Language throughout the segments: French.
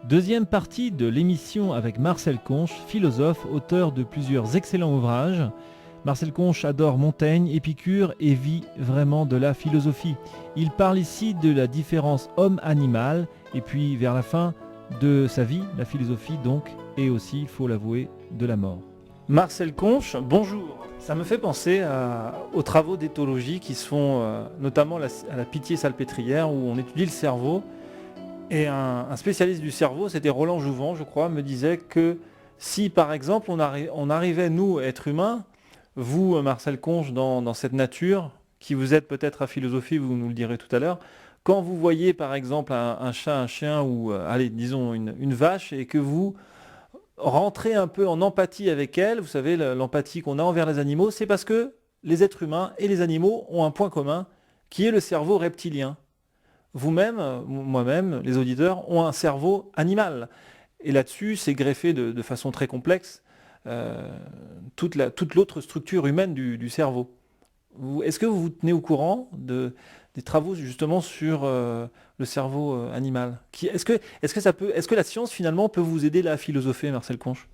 Deuxième partie de l'émission avec Marcel Conche, philosophe, auteur de plusieurs excellents ouvrages. Marcel Conche adore Montaigne, Épicure et vit vraiment de la philosophie. Il parle ici de la différence homme-animal et puis vers la fin de sa vie, la philosophie donc, et aussi, il faut l'avouer, de la mort. Marcel Conche, bonjour. Ça me fait penser aux travaux d'éthologie qui se font notamment à la Pitié-Salpêtrière où on étudie le cerveau. Et un spécialiste du cerveau, c'était Roland Jouvent, je crois, me disait que si par exemple on arrivait, nous, êtres humains, vous, Marcel Conche, dans cette nature, qui vous êtes peut-être à philosophie, vous nous le direz tout à l'heure, quand vous voyez par exemple un chat, un chien ou, allez, disons une vache, et que vous rentrez un peu en empathie avec elle, vous savez, l'empathie qu'on a envers les animaux, c'est parce que les êtres humains et les animaux ont un point commun, qui est le cerveau reptilien. Vous-même, moi-même, les auditeurs, ont un cerveau animal. Et là-dessus, c'est greffé de façon très complexe toute l'autre structure humaine du cerveau. Est-ce que vous vous tenez au courant des travaux justement sur le cerveau animal est-ce que la science finalement peut vous aider là, à philosopher, Marcel Conche?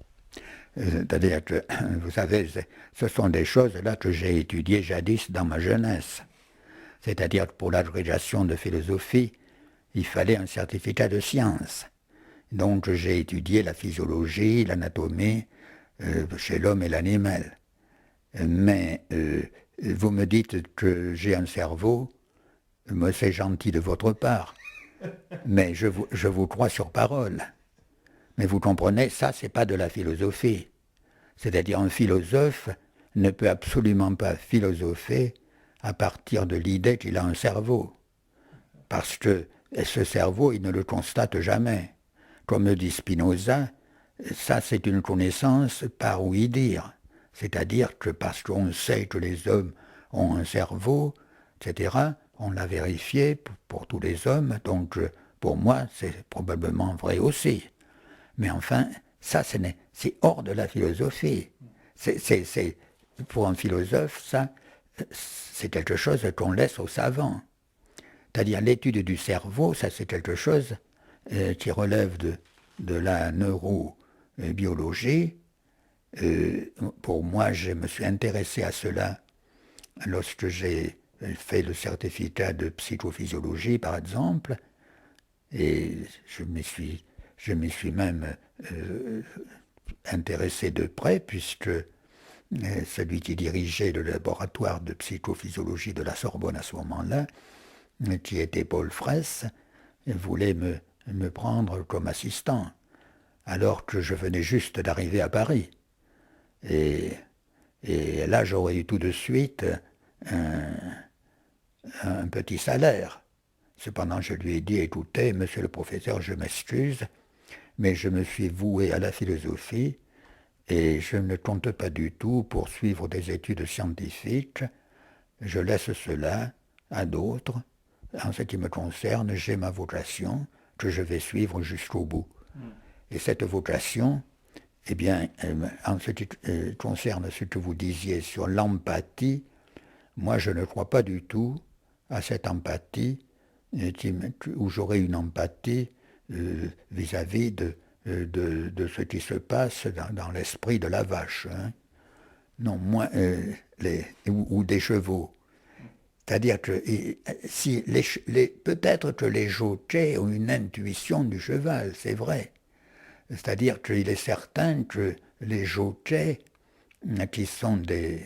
C'est-à-dire que, vous savez, ce sont des choses là que j'ai étudiées jadis dans ma jeunesse. C'est-à-dire que pour l'agrégation de philosophie, il fallait un certificat de science. Donc j'ai étudié la physiologie, l'anatomie chez l'homme et l'animal. Mais vous me dites que j'ai un cerveau, moi c'est gentil de votre part, mais je vous crois sur parole. Mais vous comprenez, ça c'est pas de la philosophie. C'est-à-dire un philosophe ne peut absolument pas philosopher à partir de l'idée qu'il a un cerveau. Parce que ce cerveau, il ne le constate jamais. Comme le dit Spinoza, ça c'est une connaissance par ouï-dire. C'est-à-dire que parce qu'on sait que les hommes ont un cerveau, etc., on l'a vérifié pour tous les hommes, donc pour moi c'est probablement vrai aussi. Mais enfin, ça c'est hors de la philosophie. Pour un philosophe, ça c'est quelque chose qu'on laisse aux savants. C'est-à-dire l'étude du cerveau, ça c'est quelque chose qui relève de la neurobiologie. Pour moi, je me suis intéressé à cela lorsque j'ai fait le certificat de psychophysiologie, par exemple, et je m'y suis même intéressé de près, puisque celui qui dirigeait le laboratoire de psychophysiologie de la Sorbonne à ce moment-là, qui était Paul Fraisse, voulait me prendre comme assistant, alors que je venais juste d'arriver à Paris. Et là, j'aurais eu tout de suite un petit salaire. Cependant, je lui ai dit, écoutez, monsieur le professeur, je m'excuse, mais je me suis voué à la philosophie et je ne compte pas du tout poursuivre des études scientifiques. Je laisse cela à d'autres. En ce qui me concerne, j'ai ma vocation que je vais suivre jusqu'au bout. Et cette vocation, eh bien, en ce qui concerne ce que vous disiez sur l'empathie, moi je ne crois pas du tout à cette empathie où j'aurai une empathie vis-à-vis de ce qui se passe dans l'esprit de la vache. Hein. Non, moi, ou des chevaux. C'est-à-dire que si peut-être que les jockeys ont une intuition du cheval, c'est vrai. C'est-à-dire qu'il est certain que les jockeys, qui sont des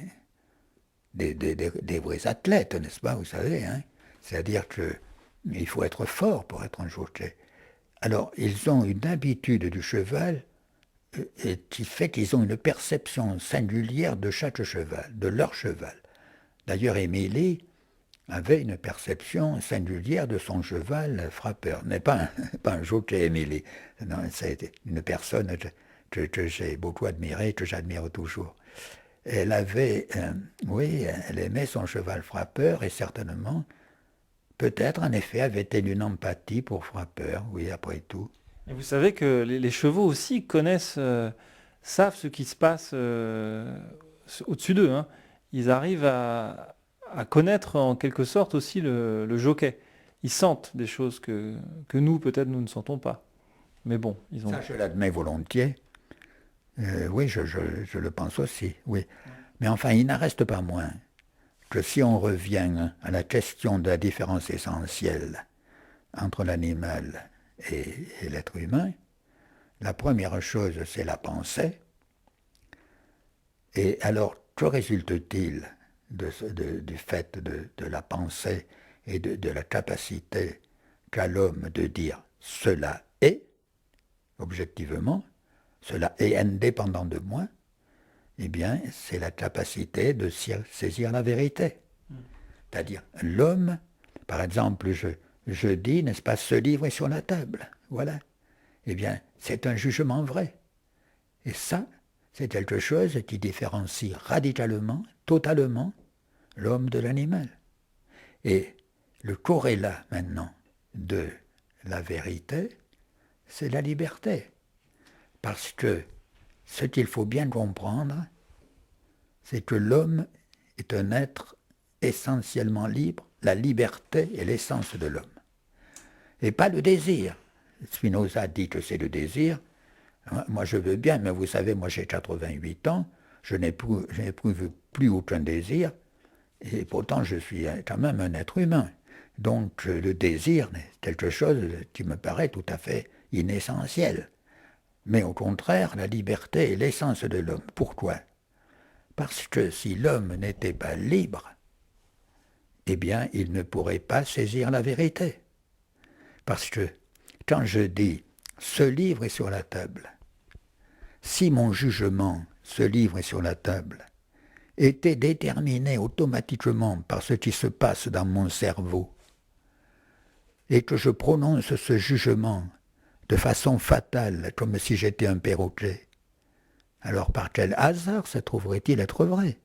vrais athlètes, n'est-ce pas, vous savez, hein, c'est-à-dire qu'il faut être fort pour être un jockey. Alors, ils ont une habitude du cheval qui fait qu'ils ont une perception singulière de chaque cheval, de leur cheval. D'ailleurs, Émilie avait une perception singulière de son cheval frappeur. N'est pas un jockey, Émilie. Non, c'est une personne que j'ai beaucoup admirée, que j'admire toujours. Elle avait, oui, elle aimait son cheval frappeur et certainement, peut-être en effet, avait-elle une empathie pour frappeur, oui, après tout. Et vous savez que les chevaux aussi connaissent, savent ce qui se passe au-dessus d'eux. Hein. Ils arrivent à connaître en quelque sorte aussi le jockey. ils sentent des choses que nous, peut-être, nous ne sentons pas. Mais bon, ils ont... Ça, je l'admets volontiers. Oui, je le pense aussi, oui. Mais enfin, il n'en reste pas moins que si on revient à la question de la différence essentielle entre l'animal et l'être humain, la première chose, c'est la pensée. Et alors, que résulte-t-il du fait de la pensée et de la capacité qu'a l'homme de dire « cela est », objectivement, cela est indépendant de moi, eh bien, c'est la capacité de saisir la vérité. C'est-à-dire, l'homme, par exemple, je dis, n'est-ce pas, ce livre est sur la table, voilà. Eh bien, c'est un jugement vrai. Et ça, c'est quelque chose qui différencie radicalement, totalement, l'homme de l'animal. Et le corrélat, maintenant, de la vérité, c'est la liberté. Parce que ce qu'il faut bien comprendre, c'est que l'homme est un être essentiellement libre. La liberté est l'essence de l'homme. Et pas le désir. Spinoza dit que c'est le désir. Moi, je veux bien, mais vous savez, moi j'ai 88 ans, je n'éprouve plus aucun désir, et pourtant je suis quand même un être humain. Donc le désir est quelque chose qui me paraît tout à fait inessentiel. Mais au contraire, la liberté est l'essence de l'homme. Pourquoi ? Parce que si l'homme n'était pas libre, eh bien, il ne pourrait pas saisir la vérité. Parce que quand je dis « ce livre est sur la table », si mon jugement, ce livre est sur la table, était déterminé automatiquement par ce qui se passe dans mon cerveau, et que je prononce ce jugement de façon fatale, comme si j'étais un perroquet, alors par quel hasard se trouverait-il être vrai ?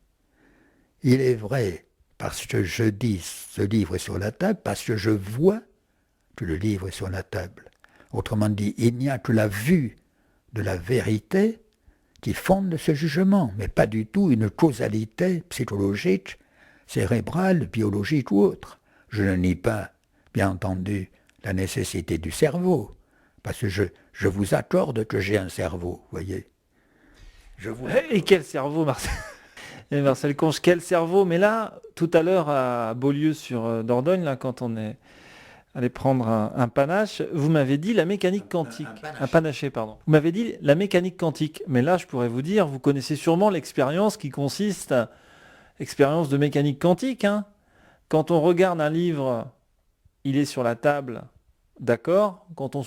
Il est vrai parce que je dis ce livre est sur la table, parce que je vois que le livre est sur la table. Autrement dit, il n'y a que la vue de la vérité qui fonde ce jugement, mais pas du tout une causalité psychologique, cérébrale, biologique ou autre. Je ne nie pas, bien entendu, la nécessité du cerveau, parce que je vous accorde que j'ai un cerveau, voyez. Et quel cerveau, Marcel et Marcel Conche, quel cerveau. Mais là, tout à l'heure, à Beaulieu sur Dordogne, là, quand on est allé prendre un panache, vous m'avez dit la mécanique quantique. Un panaché, pardon. Vous m'avez dit la mécanique quantique. Mais là, je pourrais vous dire, vous connaissez sûrement l'expérience qui consiste à expérience de mécanique quantique. Hein. Quand on regarde un livre, il est sur la table, d'accord. Quand on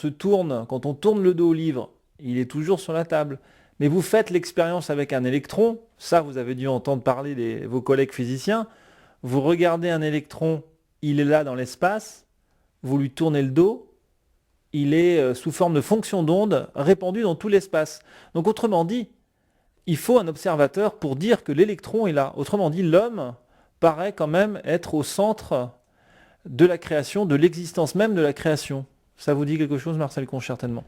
tourne le dos au livre, il est toujours sur la table. Mais vous faites l'expérience avec un électron, ça vous avez dû entendre parler de vos collègues physiciens, vous regardez un électron, il est là dans l'espace, vous lui tournez le dos, il est sous forme de fonction d'onde répandue dans tout l'espace. Donc autrement dit, il faut un observateur pour dire que l'électron est là. Autrement dit, l'homme paraît quand même être au centre de la création, de l'existence même de la création. Ça vous dit quelque chose, Marcel Conche, certainement ?